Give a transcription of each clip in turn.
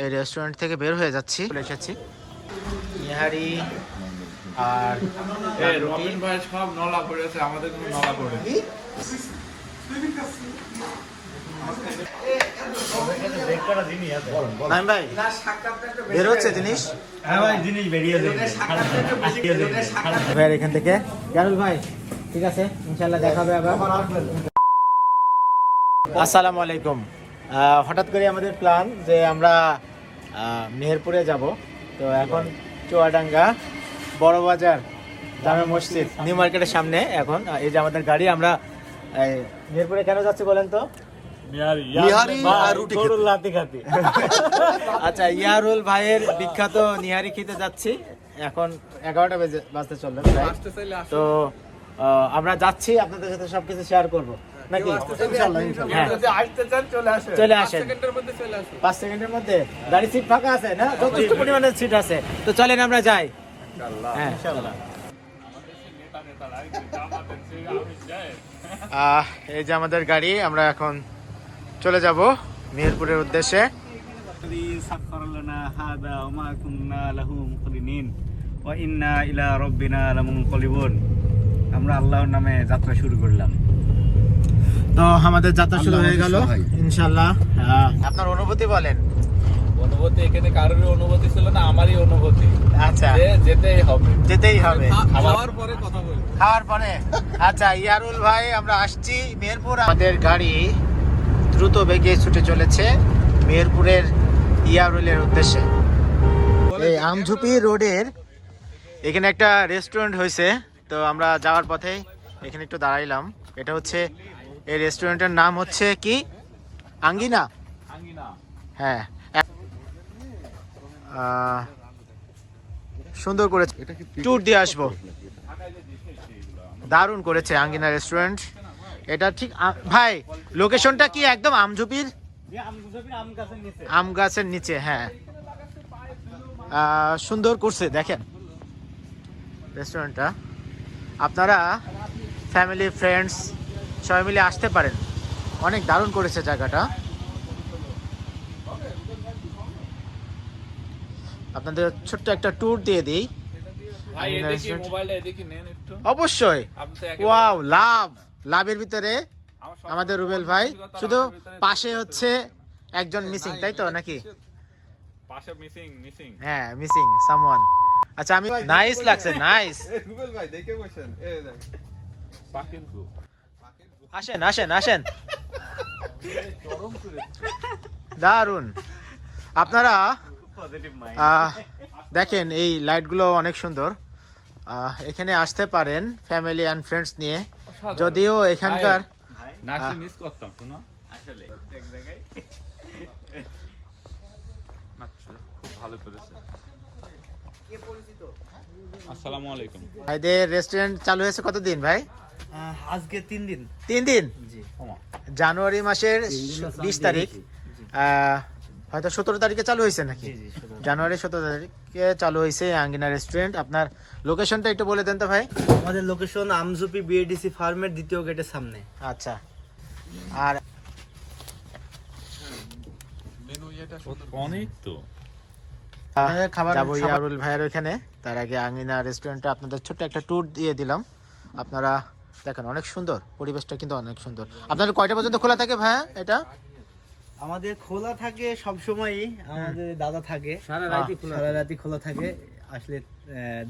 এই রেস্টুরেন্ট থেকে বের হয়ে যাচ্ছি, চলে এসেছি নিহারি আর রবিন ভাই সব নলা পড়েছে, আমাদের কোনো নলা পড়েনি। ভাই বের হচ্ছে জিনিস, হ্যাঁ ভাই জিনিস বেরিয়ে যাবে ভাই এখান থেকে জানুল ভাই। ঠিক আছে, ইনশাল্লাহ দেখা হবে আবার। আসসালামু আলাইকুম। হঠাৎ করে আমাদের প্ল্যান যে আমরা মেহেরপুরে যাব। তো এখন চুয়াডাঙ্গা বড় বাজার জামে মসজিদ নিউ মার্কেটের সামনে এখন এই যে আমাদের গাড়ি। আমরা মেহেরপুরে কেন যাচ্ছি বলেন তো? আচ্ছা, ইয়ারুল ভাইয়ের বিখ্যাত নিহারি খেতে যাচ্ছি। এখন 11টা বাজতে চললো, তো আমরা যাচ্ছি, আপনাদের সাথে সবকিছু শেয়ার করবো নাকি? চলে আসেন 5 সেকেন্ডের মধ্যে। গাড়ি সিট ফাঁকা আছে না? যথেষ্ট পরিমাণে সিট আছে, তো চলেন আমরা যাই। হ্যাঁ, এই যে আমাদের গাড়ি, আমরা এখন চলে যাব মেহেরপুরের উদ্দেশ্যে। আমরা আল্লাহর নামে যাত্রা শুরু করলাম। তো আমাদের যাত্রা শুরু হয়ে গেল ইনশাআল্লাহ। আপনার অনুভূতি বলেন। অনুভূতি এখানে কারোরই অনুভূতি ছিল না, আমারই অনুভূতি। আচ্ছা, যেতেই হবে, যেতেই হবে। খাওয়ার পরে কথা বলি, খাওয়ার পরে। আচ্ছা ইয়ারুল ভাই, আমরা আসছি মেহেরপুর। আমাদের গাড়ি দ্রুত বেগে ছুটে চলেছে মেহেরপুরের ইয়ারুলের উদ্দেশ্যে। এই আমঝুপি রোডের এখানে একটা রেস্টুরেন্ট হয়েছে, তো আমরা যাওয়ার পথে এখানে একটু দাঁড়াইলাম। এটা হচ্ছে, এই রেস্টুরেন্টের নাম হচ্ছে কি? আঙ্গিনা। হ্যাঁ, সুন্দর করেছে, ট্যুর দিয়ে আসবো। দারুণ করেছে আঙ্গিনা রেস্টুরেন্ট। এটা ঠিক ভাই, লোকেশনটা কি একদম আমঝুপির আম গাছের নিচে। হ্যাঁ, সুন্দর করছে, দেখেন রেস্টুরেন্টটা। আপনারা ফ্যামিলি ফ্রেন্ডস সবাই মিলে আসতে পারেন, অনেক দারুণ করেছে জায়গাটা। আপনাদের ছোট্ট একটা ট্যুর দিয়ে দিই। অবশ্যই। ওয়াও, লাভের ভিতরে আমাদের রুবেল ভাই, শুধু পাশে হচ্ছে একজন মিসিং, তাই তো নাকি? হ্যাঁ, মিসিং সামওয়ান। আচ্ছা, আমি নাইস লাগছে, নাইস। রুবেল ভাই দেখে বসেন, এই দেখ আসেন আসেন আসেন, দারুন। আপনারা দেখেন এই লাইটগুলো অনেক সুন্দর। এখানে আসতে পারেন ফ্যামিলি অ্যান্ড ফ্রেন্ডস নিয়ে। যদিও এখানকার মিস করতাম শোনো, আসলে এক জায়গায় খুব ভালো করেছে। আসসালামু আলাইকুম। ভাইদের রেস্টুরেন্ট চালু হয়েছে কতদিন ভাই? আজকে 3 দিন। 3 দিন। জি, জানুয়ারি মাসের 20 তারিখ, হয়তো 17 তারিখে চালু হয়েছে নাকি? জানুয়ারি 17 তারিখে চালু হয়েছে আঙ্গিনা রেস্টুরেন্ট। আপনার লোকেশনটা একটু বলে দেন তো ভাই। আমাদের লোকেশন আমঝুপি বিএডিসি ফার্মের 2য় গেটের সামনে। আচ্ছা, আর মেনু এটা অনেক তো যাবো ইয়ারুল ভাইয়ের ওখানে। তার আগে আঙ্গিনা রেস্টুরেন্টে আপনাদের ছোট্ট একটা ট্যুর দিয়ে দিলাম। আপনারা দেখেন, অনেক সুন্দর পরিবেশটা, কিন্তু অনেক সুন্দর। আপনাদের কয়টা পর্যন্ত খোলা থাকে ভাইয়া এটা? আমাদের খোলা থাকে সব সময়ই, আমাদের দাদা থাকে সারা রাতি খোলা থাকে। আসলে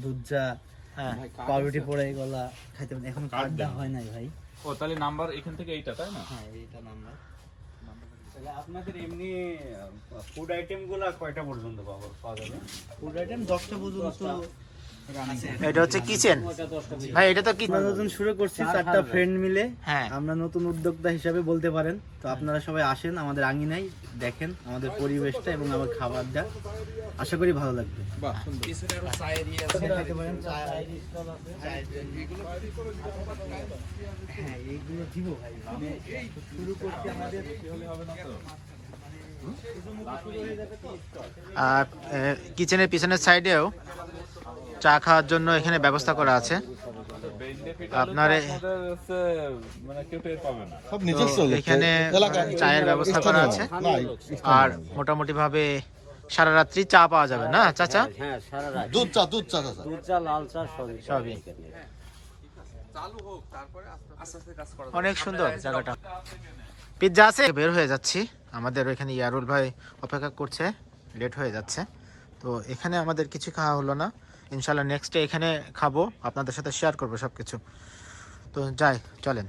দুধ চা, হ্যাঁ, পাউরুটি পোড়া এগুলা খাইতে পারেন। এখন কার্ড দেওয়া হয় নাই ভাই। ও তাহলে নাম্বার এখান থেকে এইটা, তাই না? হ্যাঁ, এইটা নাম্বার। তাহলে আপনাদের এমনি ফুড আইটেম গুলা কয়টা পর্যন্ত পাওয়া যাবে? ফুড আইটেম 10টা পর্যন্ত। এটা হচ্ছে কিচেন ভাই, এটা তো আমরা নতুন শুরু করছি 4টা ফ্রেন্ড মিলে। হ্যাঁ, আমরা নতুন উদ্যোক্তা হিসাবে বলতে পারেন। তো আপনারা সবাই আসেন আমাদের আঙ্গিনায়, দেখেন আমাদের পরিবেশটা এবং আমার খাবারটা, আশা করি ভালো লাগবে। বাহ, সুন্দর। হ্যাঁ, এইগুলো দিব ভাই। মানে শুরু করছি আমাদের আর কিচেনের পিছনের সাইডেও চা খাওয়ার জন্য এখানে ব্যবস্থা করা আছে। আপনার এখানে চায়ের ব্যবস্থা করা আছে, আর মোটামুটি ভাবে সারা রাত্রি চা পাওয়া যাবে না চাচা? হ্যাঁ সারা রাত দুধ চা চাচা। দুধ চা লাল চা সবই সবই। এখানে। চালু হোক তারপরে আস্তে আস্তে কাজ করা অনেক সুন্দর জায়গাটা। পিৎজা আছে, বের হয়ে যাচ্ছি। আমাদের ওইখানে ইয়ারুল ভাই অপেক্ষা করছে, লেট হয়ে যাচ্ছে। তো এখানে আমাদের কিছু খাওয়া হলো না, ইনশাল্লাহ নেক্সট ডে এখানে খাবো, আপনাদের সাথে শেয়ার করবো সব কিছু। তো যাই, চলেন।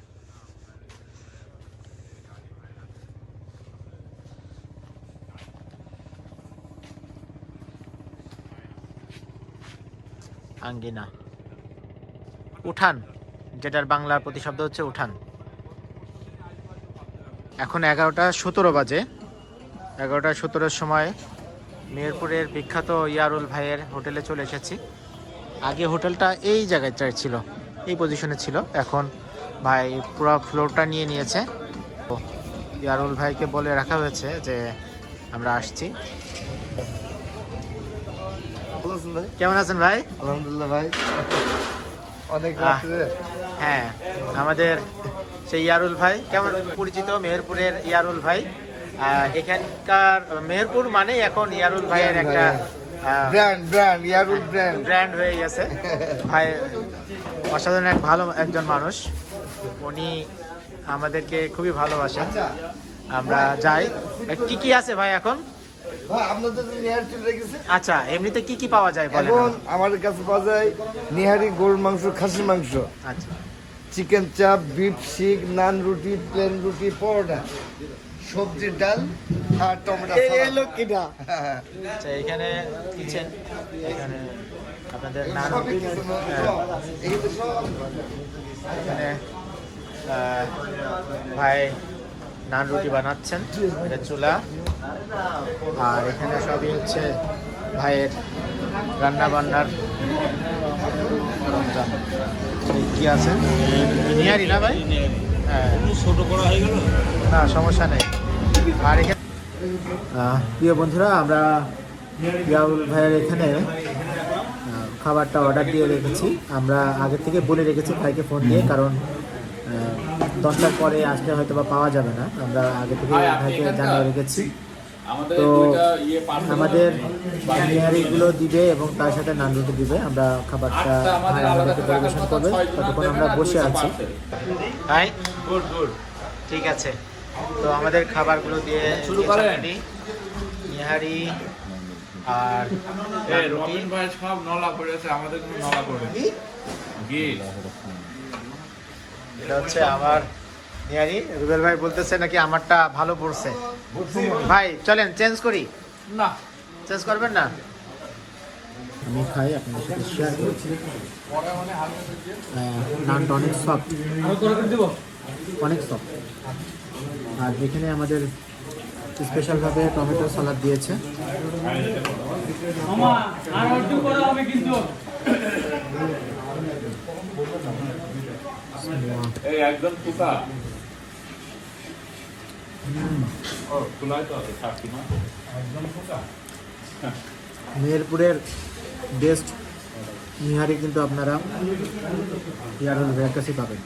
আঙ্গিনা, উঠান, যেটার বাংলা প্রতিশব্দ হচ্ছে উঠান। এখন 11:17 বাজে। 11:17 সময় মেহেরপুরের বিখ্যাত ইয়ারুল ভাইয়ের হোটেলে চলে এসেছি। আগে হোটেলটা এই জায়গায় ছিল, এই পজিশনে ছিল, এখন ভাই পুরো ফ্লোরটা নিয়ে নিয়েছে। তো ইয়ারুল ভাইকে বলে রাখা হয়েছে যে আমরা আসছি। কেমন আছেন ভাই? আলহামদুলিল্লাহ ভাই, অনেক হ্যাঁ, আমাদের সেই ইয়ারুল ভাই, কেমন পরিচিত মেহেরপুরের ইয়ারুল ভাই। এখানকার মেহেরপুর মানে এখন ইয়ারুল ভাইয়ের একটা ব্র্যান্ড ইয়ারুল ব্র্যান্ড হয়ে গেছে। ভাই অসাধারণ ভালো একজন মানুষ, উনি আমাদেরকে খুবই ভালোবাসেন। আমরা যাই। কি কি আছে ভাই এখন? আপনাদের নিহারি চলে গেছে। আচ্ছা, এমনিতে কি কি পাওয়া যায় বলেন? এখন আমাদের কাছে পাওয়া যায় নিহারি, গরুর মাংস, খাসির মাংস, আচ্ছা, চিকেন চাপ, বিফ শিক, নান রুটি, প্লেন রুটি, পরোটা, সবজির ডাল আর টমেটো সালাদ। আচ্ছা, এখানে কিচেন, এখানে আপনাদের নান সবই রুটি, কিছু না, হ্যাঁ, এগুলো সব এখানে ভাই নান রুটি বানাচ্ছেন, এটা চুলা। আর এখানে সবই হচ্ছে ভাইয়ের রান্না বান্নার সরঞ্জাম। কি আছে? নিহারি না ভাই? হ্যাঁ, ছোট করা হয়ে গেল না সমস্যা নেই। আর এখানে প্রিয় বন্ধুরা, আমরা ইয়ারুল ভাইয়ের এখানে খাবারটা অর্ডার দিয়ে রেখেছি। আমরা আগে থেকে বলে রেখেছি ভাইকে ফোন দিয়ে, কারণ 10টার পরে আসলে হয়তো বা পাওয়া যাবে না। আমরা আগে থেকে ভাইকে জানিয়ে রেখেছি। তো আমাদের নিহারিগুলো দিবে এবং তার সাথে নান রুটি দিবে। আমরা খাবারটা ভাই আমাদেরকে পরিবেশন করবে, ততক্ষণ আমরা বসে আছি। ভাই গুড গুড, ঠিক আছে। তো আমাদের খাবারগুলো দিয়ে শুরু করেন। নিহারি আর রবিন ভাই সব নলা করেছে, আমাদের কোনো নলা করে গিল। এটা হচ্ছে আমার নিহারি। রুবেল ভাই বলতেছে নাকি আমারটা ভালো পড়ছে। ভাই চলেন চেঞ্জ করি। না, চেঞ্জ করবেন না? আমি খাই, আপনাদের সাথে শেয়ার করছি। নানটা অনেক সফট, অনেক সফট। আর এখানে আমাদের স্পেশালভাবে টমেটো সালাদ দিয়েছে। এই একদম ফুটা। ও ফুলাই তো আছে, থাকি না একদম ফুটা। মেহেরপুরের বেস্ট নিহারি কিন্তু আপনারা ইয়ারুল ভাইয়ের কাছে পাবেন।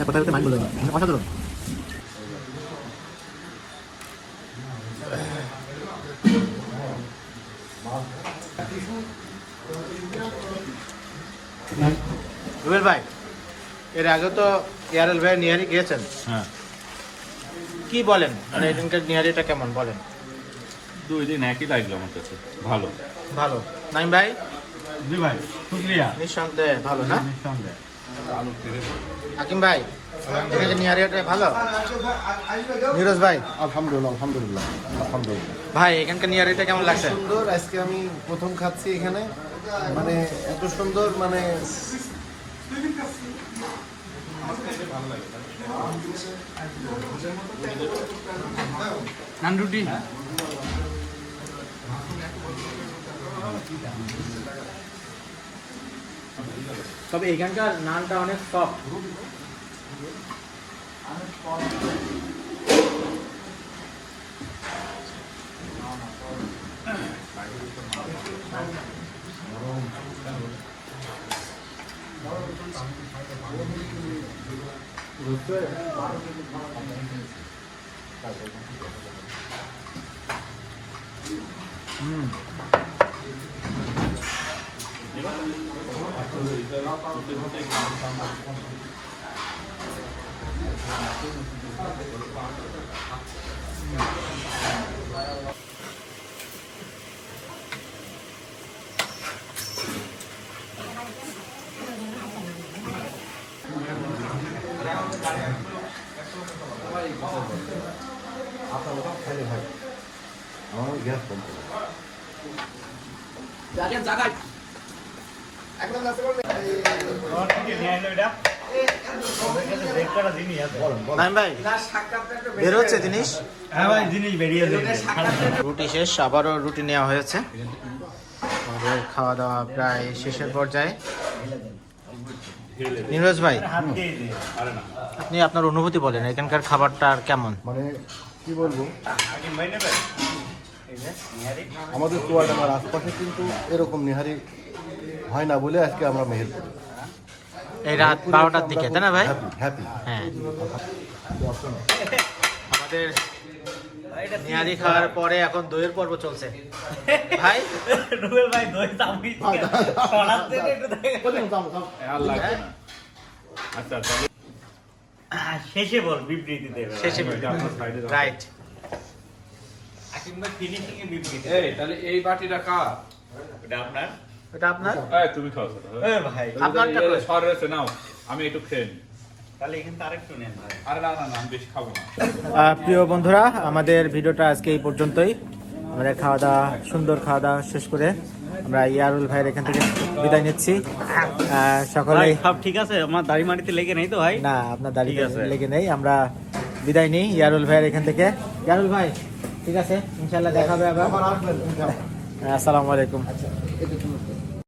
কথা বলতে মাইক বলে অসাধারণ। রুবেল ভাই, এর আগে তো ইয়ারুল ভাই নিহারি খেয়েছেন, হ্যাঁ, কি বলেন? মানে এখানকার নিহারিটা কেমন বলেন? 2 দিন একই লাগলো আমার কাছে, ভালো। ভালো। নাইম ভাই? জি ভাই, শুকরিয়া। নিঃসন্দেহে ভালো না? নিঃসন্দেহে। আলু তেরে হাকিম ভাই, এখানকার নিহারিটা ভালো? নিরোজ ভাই? আলহামদুলিল্লাহ আলহামদুলিল্লাহ আলহামদুলিল্লাহ ভাই এখানকার নিহারিটা কেমন লাগছে? সুন্দর। আজকে আমি প্রথম খাচ্ছি এখানে, মানে এত সুন্দর, মানে নান রুটি। তবে এখানকার নানটা অনেক সফট। আমার গ্যাস কম নাইম ভাই বের হচ্ছে জিনিস। হ্যাঁ ভাই, জিনিস বেরিয়ে যাবে। রুটি শেষ, আবারও রুটি নেওয়া হয়েছে। আমাদের খাওয়া দাওয়া প্রায় শেষের পর্যায়ে। নীরজ ভাই, আপনি আপনার অনুভূতি বলেন, এখানকার খাবারটা আর কেমন? মানে কি বলবো, আমাদের চুয়াডাঙ্গার আশপাশে কিন্তু এরকম নিহারি হয় না বলে আজকে আমরা মেহেরপুর এই রাত 12টার দিকে, তাই না ভাই? হ্যাপি। হ্যাঁ, আমাদের নিহারি খাওয়ার পরে এখন দইয়ের পর্ব চলছে ভাই। রুবেল ভাই, দই চামচ ছড়াচ্ছে না, একটু দেখেন। আর লাগবে না। আচ্ছা তাহলে শেষে বল, বিবৃতি দেবে। শেষে রাইট। হাকিম ভাই ফিনিশিং এ বিবৃতি। এই তাহলে এই বাটিটা কার? এটা আপনার? এটা আপনার? এই তুমি খাও সেটা। এ ভাই, আপনারটা কই? সর রয়েছে নাও, আমি একটু খেয়ে নিই। তাহলে এখান থেকে আরেকটু নেন ভাই। আরে না না না, আমি বেশি খাবো না। প্রিয় বন্ধুরা, আমাদের ভিডিওটা আজকে এই পর্যন্তই। আমরা খাওয়া দাওয়া, সুন্দর খাওয়া দাওয়া শেষ করে আমরা ইয়ারুল ভাইয়ের এখান থেকে বিদায় নিচ্ছি। সকলে ভাই, সব ঠিক আছে? আমার দাড়ি মাটিতে লেগে নেই তো ভাই? না, আপনার দাঁড়িয়ে ঠিক আছে। লেগে নেই। আমরা বিদায় নিই ইয়ারুল ভাইয়ের এখান থেকে। ইয়ারুল ভাই, ঠিক আছে, ইনশাল্লাহ দেখা হবে আবার। আসসালামু আলাইকুম।